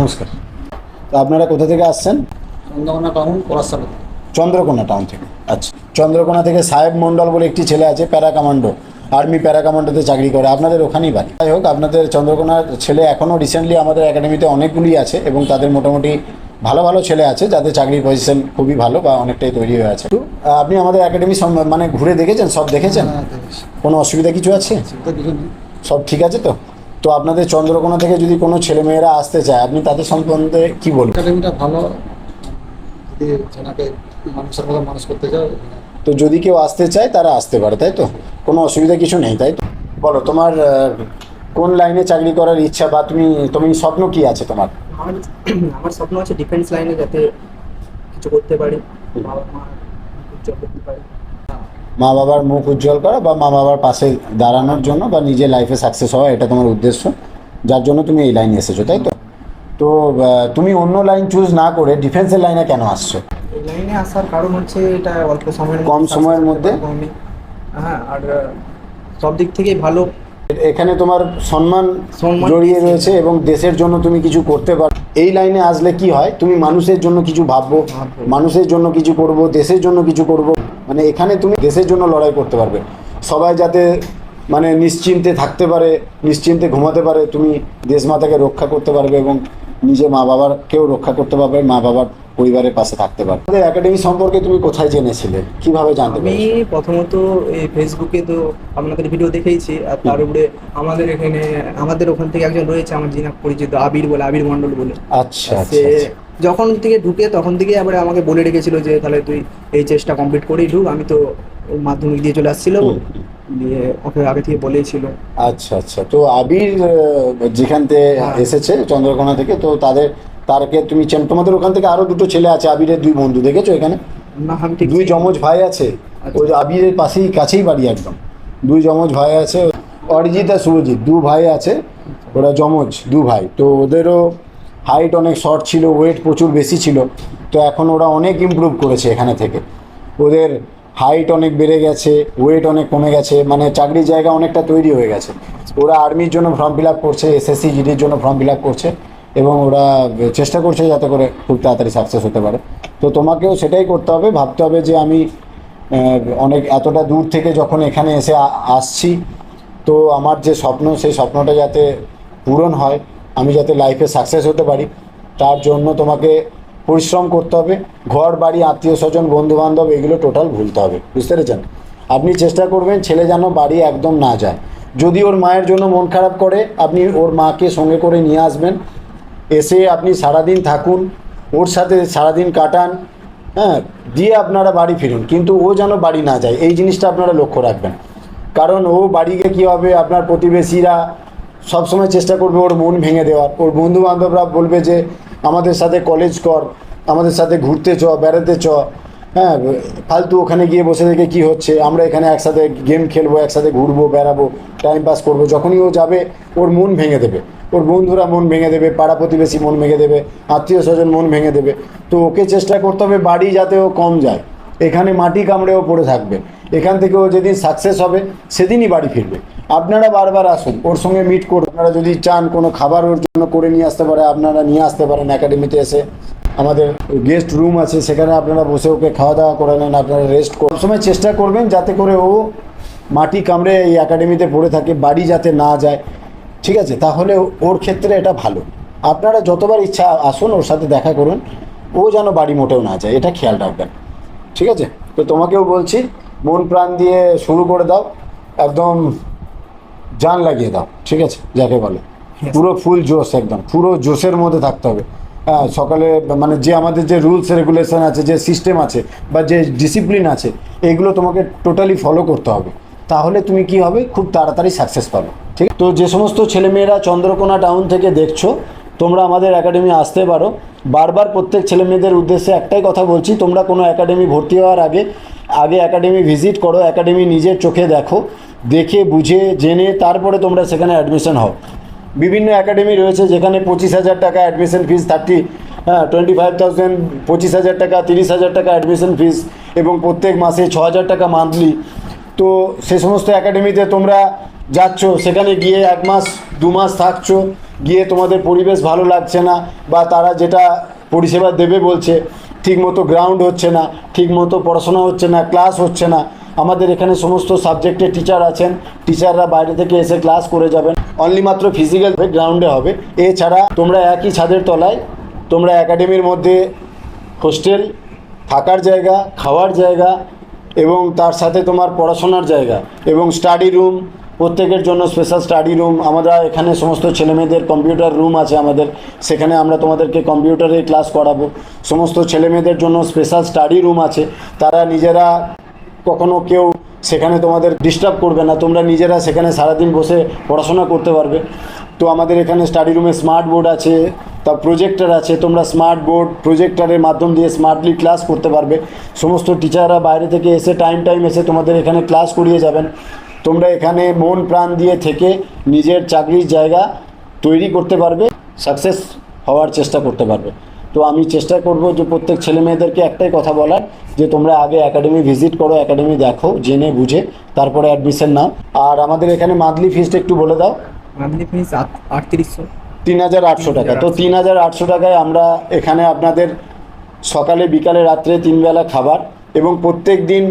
নমস্কার। তো আপনারা কোথা থেকে আসছেন? চন্দ্রকোনা টাউন পলাশসালা। চন্দ্রকোনা টাউন থেকে। আচ্ছা, চন্দ্রকোনা থেকে সাহেব মণ্ডল বলে একটি ছেলে আছে, প্যারা কমান্ডো, আর্মি প্যারা কমান্ডোতে চাকরি করে, আপনাদের ওখানেই বাড়ি। যাই হোক, আপনাদের চন্দ্রকোনার ছেলে এখনও রিসেন্টলি আমাদের একাডেমিতে অনেকগুলি আছে এবং তাদের মোটামুটি ভালো ভালো ছেলে আছে যাদের চাকরির পজিশন খুবই ভালো বা অনেকটাই তৈরি হয়ে আছে। তো আপনি আমাদের একাডেমি মানে ঘুরে দেখেছেন, সব দেখেছেন? কোনো অসুবিধা কিছু আছে? সব ঠিক আছে তো? তো আপনাদের চন্দ্রকোনা থেকে যদি কোনো ছেলেমেয়েরা আসতে চায়, আপনি তাদের সম্বন্ধে কি বলবেন? একাডেমিটা ভালো, যদি যেনাকে মানুষের মতো মানুষ করতে চাও। তো যদি কেউ আসতে চায় তারা আসতে পারে, তাই তো? কোনো অসুবিধা কিছু নেই, তাই তো? বলো, তোমার কোন লাইনে চাকরি করার ইচ্ছা বা তুমি স্বপ্ন কি আছে তোমার? আমার স্বপ্ন আছে ডিফেন্স লাইনে যাতে কিছু করতে পারি, বাবা মা উজ্জ্বল করতে পারি। মা বাবার মুখ উজ্জ্বল করা বা মা বাবার পাশে দাঁড়ানোর জন্য বা নিজের লাইফে সাকসেস হওয়া, এটা তোমার উদ্দেশ্য, যার জন্য তুমি এই লাইনে এসেছো, তাই তো? তো তুমি অন্য লাইন চুজ না করে ডিফেন্সের লাইনে কেন আসছো? এই লাইনে আসার কারণ হচ্ছে এটা অল্প সময়ের কম সময়ের মধ্যে। হ্যাঁ, আর সব দিক থেকেই ভালো। এখানে তোমার সম্মান জড়িয়ে রয়েছে এবং দেশের জন্য তুমি কিছু করতে পারো। এই লাইনে আসলে কি হয়, তুমি মানুষের জন্য কিছু ভাববো, মানুষের জন্য কিছু করব, দেশের জন্য কিছু করব। মানে এখানে তুমি দেশের জন্য লড়াই করতে পারবে, সবাই যাতে মানে নিশ্চিন্তে থাকতে পারে, নিশ্চিন্তে ঘুমাতে পারে, তুমি দেশমাতাকে রক্ষা করতে পারবে এবং নিজে মা বাবারকেও রক্ষা করতে পারবে, মা বাবার পরিবারের পাশে থাকতে পারবে। আমাদের একাডেমি সম্পর্কে তুমি কোথায় জেনেছিলে, কিভাবে জানতে আমি পেরেছো? প্রথমত এই ফেসবুকে তো আপনাদের ভিডিও দেখেইছি, আর তার উপরে আমাদের ওখান থেকে একজন রয়েছে আমার যিনি পরিচিত, আবির মণ্ডল বলে। আচ্ছা, সে আচ্ছা। যখন থেকে ঢুকে তখন থেকে আবার আমাকে বলে রেখেছিল যে তাহলে তুই এই চেষ্টা কমপ্লিট করেই ঢুক। আমি তো মাধ্যমিক দিয়ে চলে আসছিল, দিয়ে ওকে আগে থেকে বলেছিল। আচ্ছা, আচ্ছা। তো আবির যেখান থেকে এসেছে চন্দ্রকোনা থেকে, তো তারকে তুমি তোমাদের ওখান থেকে আরো দুটো ছেলে আছে, আবিরের দুই বন্ধু, দেখেছো এখানে? না, আমি ঠিক দুই যমজ ভাই আছে, ওই আবিরের কাছেই বাড়ি একদম। দুই যমজ ভাই আছে, অরিজিৎ আর শুভজিৎ, দু ভাই আছে, ওরা যমজ দু ভাই। তো ওদেরও হাইট অনেক শর্ট ছিল, ওয়েট প্রচুর বেশি ছিল। তো এখন ওরা অনেক ইমপ্রুভ করেছে এখানে থেকে, ওদের হাইট অনেক বেড়ে গেছে, ওয়েট অনেক কমে গেছে, মানে চাকরির জায়গা অনেকটা তৈরি হয়ে গেছে। ওরা আর্মির জন্য ফর্ম ফিল আপ করছে, এসএসসি জিডির জন্য ফর্ম ফিল আপ করছে এবং ওরা চেষ্টা করছে যাতে করে খুব তাড়াতাড়ি সাকসেস হতে পারে। তো তোমাকেও সেটাই করতে হবে, ভাবতে হবে যে আমি অনেক এতটা দূর থেকে যখন এখানে এসে আসছি, তো আমার যে স্বপ্ন, সেই স্বপ্নটা যাতে পূরণ হয়, আমি যাতে লাইফে সাকসেস হতে পারি, তার জন্য তোমাকে পরিশ্রম করতে হবে। ঘর বাড়ি, আত্মীয় স্বজন, বন্ধুবান্ধব, এগুলো টোটাল ভুলতে হবে, বুঝতে পেরেছেন? আপনি চেষ্টা করবেন ছেলে যেন বাড়ি একদম না যায়। যদি ওর মায়ের জন্য মন খারাপ করে, আপনি ওর মাকে সঙ্গে করে নিয়ে আসবেন, এসে আপনি সারাদিন থাকুন, ওর সাথে সারাদিন কাটান, হ্যাঁ, দিয়ে আপনারা বাড়ি ফিরুন। কিন্তু ও যেন বাড়ি না যায়, এই জিনিসটা আপনারা লক্ষ্য রাখবেন। কারণ ও বাড়ি গিয়ে কী হবে, আপনার প্রতিবেশীরা সবসময় চেষ্টা করবে ওর মন ভেঙে দেওয়ার। ওর বন্ধুবান্ধবরা বলবে যে আমাদের সাথে কলেজ কর, আমাদের সাথে ঘুরতে চ, বেড়াতে চ, হ্যাঁ, ফালতু ওখানে গিয়ে বসে থেকে কী হচ্ছে, আমরা এখানে একসাথে গেম খেলবো, একসাথে ঘুরবো, বেড়াবো, টাইম পাস করবো। যখনই ও যাবে ওর মন ভেঙে দেবে, ওর বন্ধুরা মন ভেঙে দেবে, পাড়া প্রতিবেশী মন ভেঙে দেবে, আত্মীয় স্বজন মন ভেঙে দেবে। তো ওকে চেষ্টা করতে হবে বাড়ি যাতে ও কম যায়, এখানে মাটি কামড়েও পড়ে থাকবে। এখান থেকে ও যেদিন সাকসেস হবে সেদিনই বাড়ি ফিরবে। আপনারা বারবার আসুন, ওর সঙ্গে মিট করুন। আপনারা যদি চান কোনো খাবার ওর জন্য করে নিয়ে আসতে পারে, আপনারা নিয়ে আসতে পারেন একাডেমিতে এসে। আমাদের গেস্ট রুম আছে, সেখানে আপনারা বসে ওকে খাওয়া দাওয়া করে নেন, আপনারা রেস্ট করুন। সবসময় চেষ্টা করবেন যাতে করে ও মাটি কামড়ে এই একাডেমিতে পড়ে থাকে, বাড়ি যাতে না যায়, ঠিক আছে? তাহলে ওর ক্ষেত্রে এটা ভালো। আপনারা যতবার ইচ্ছা আসুন, ওর সাথে দেখা করুন, ও যেন বাড়ি মোটেও না যায়, এটা খেয়াল রাখবেন, ঠিক আছে? তো তোমাকেও বলছি, মন প্রাণ দিয়ে শুরু করে দাও, একদম জান লাগিয়ে দাও, ঠিক আছে? যাকে বলে পুরো ফুল জোশ, একদম পুরো জোশের মধ্যে থাকতে হবে। হ্যাঁ, সকালে মানে যে আমাদের যে রুলস রেগুলেশন আছে, যে সিস্টেম আছে বা যে ডিসিপ্লিন আছে, এগুলো তোমাকে টোটালি ফলো করতে হবে। তাহলে তুমি কি হবে, খুব তাড়াতাড়ি সাকসেস পাবে, ঠিক? তো যে সমস্ত ছেলেমেয়েরা চন্দ্রকোনা টাউন থেকে দেখছো, তোমরা আমাদের একাডেমি আসতে পারো। বারবার প্রত্যেক ছেলেমেয়েদের উদ্দেশ্যে একটাই কথা বলছি, তোমরা কোনো একাডেমি ভর্তি হওয়ার আগে একাডেমি ভিজিট করো, একাডেমি নিজের চোখে দেখো, দেখে বুঝে জেনে তারপরে তোমরা সেখানে অ্যাডমিশন হও। বিভিন্ন একাডেমি রয়েছে যেখানে 25,000 টাকা অ্যাডমিশন ফিস, 25,000, 25,000 টাকা, 30,000 টাকা অ্যাডমিশন ফিস এবং প্রত্যেক মাসে 6,000 টাকা মান্থলি। তো সে সমস্ত একাডেমিতে তোমরা যাচ্ছ, সেখানে গিয়ে 1 মাস 2 মাস থাকছো, গিয়ে তোমাদের পরিবেশ ভালো লাগছে না, বা তারা যেটা পরিষেবা দেবে বলছে ঠিকমতো গ্রাউন্ড হচ্ছে না, ঠিকমতো পড়াশোনা হচ্ছে না, ক্লাস হচ্ছে না। আমাদের এখানে সমস্ত সাবজেক্টের টিচার আছেন, টিচাররা বাইরে থেকে এসে ক্লাস করে যাবেন, অনলি মাত্র ফিজিক্যাল গ্রাউন্ডে হবে। এছাড়া তোমরা একই ছাদের তলায় তোমরা একাডেমির মধ্যে হোস্টেল, থাকার জায়গা, খাওয়ার জায়গা এবং তার সাথে তোমার পড়াশোনার জায়গা এবং স্টাডি রুম, প্রত্যেকের জন্য স্পেশাল স্টাডি রুম। আমরা এখানে সমস্ত ছেলেমেয়েদের কম্পিউটার রুম আছে আমাদের, সেখানে আমরা তোমাদেরকে কম্পিউটারে ক্লাস করাবো। সমস্ত ছেলেমেয়েদের জন্য স্পেশাল স্টাডি রুম আছে, তারা নিজেরা কখনো কেউ সেখানে তোমাদের ডিস্টার্ব করবে না, তোমরা নিজেরা সেখানে সারাদিন বসে পড়াশোনা করতে পারবে। তো আমাদের এখানে স্টাডি রুমে স্মার্ট বোর্ড আছে, তা প্রজেক্টর আছে, তোমরা স্মার্ট বোর্ড প্রজেক্টরের মাধ্যম দিয়ে স্মার্টলি ক্লাস করতে পারবে। সমস্ত টিচাররা বাইরে থেকে এসে টাইম এসে তোমাদের এখানে ক্লাস করিয়ে যাবেন। তোমরা এখানে মন প্রাণ দিয়ে থেকে নিজের চাকরির জায়গা তৈরি করতে পারবে, সাকসেস হওয়ার চেষ্টা করতে পারবে। তো আমি চেষ্টা করব যে প্রত্যেক ছেলে মেয়েদেরকে একটাই কথা বলার, যে তোমরা আগে একাডেমি ভিজিট করো, একাডেমি দেখো, জেনে বুঝে তারপরে অ্যাডমিশন নাও। আর আমাদের এখানে মান্থলি ফিসটা একটু বলে দাও। মান্থলি ফিস 3800। 3800 টাকা। তো 3800 টাকায় আমরা এখানে আপনাদের সকালে বিকালে রাত্রে 3 বেলা খাবার এবং প্রত্যেক দিন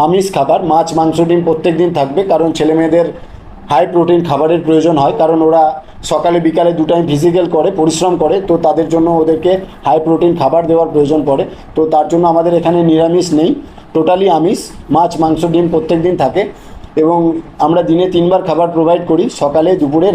আমিষ খাবার, মাছ মাংস ডিম প্রত্যেক দিন থাকবে, কারণ ছেলে মেয়েদের হাই প্রোটিন খাবারের প্রয়োজন হয়, কারণ ওরা সকালে বিকালে 2 টাইম ফিজিক্যাল করে, পরিশ্রম করে, তো তাদের জন্য ওদেরকে হাই প্রোটিন খাবার দেওয়ার প্রয়োজন পড়ে। তো তার জন্য আমাদের এখানে নিরামিষ নেই, টোটালি আমিষ, মাছ মাংস ডিম প্রত্যেক দিন থাকে এবং আমরা দিনে 3 বার খাবার প্রোভাইড করি, সকালে, দুপুরে।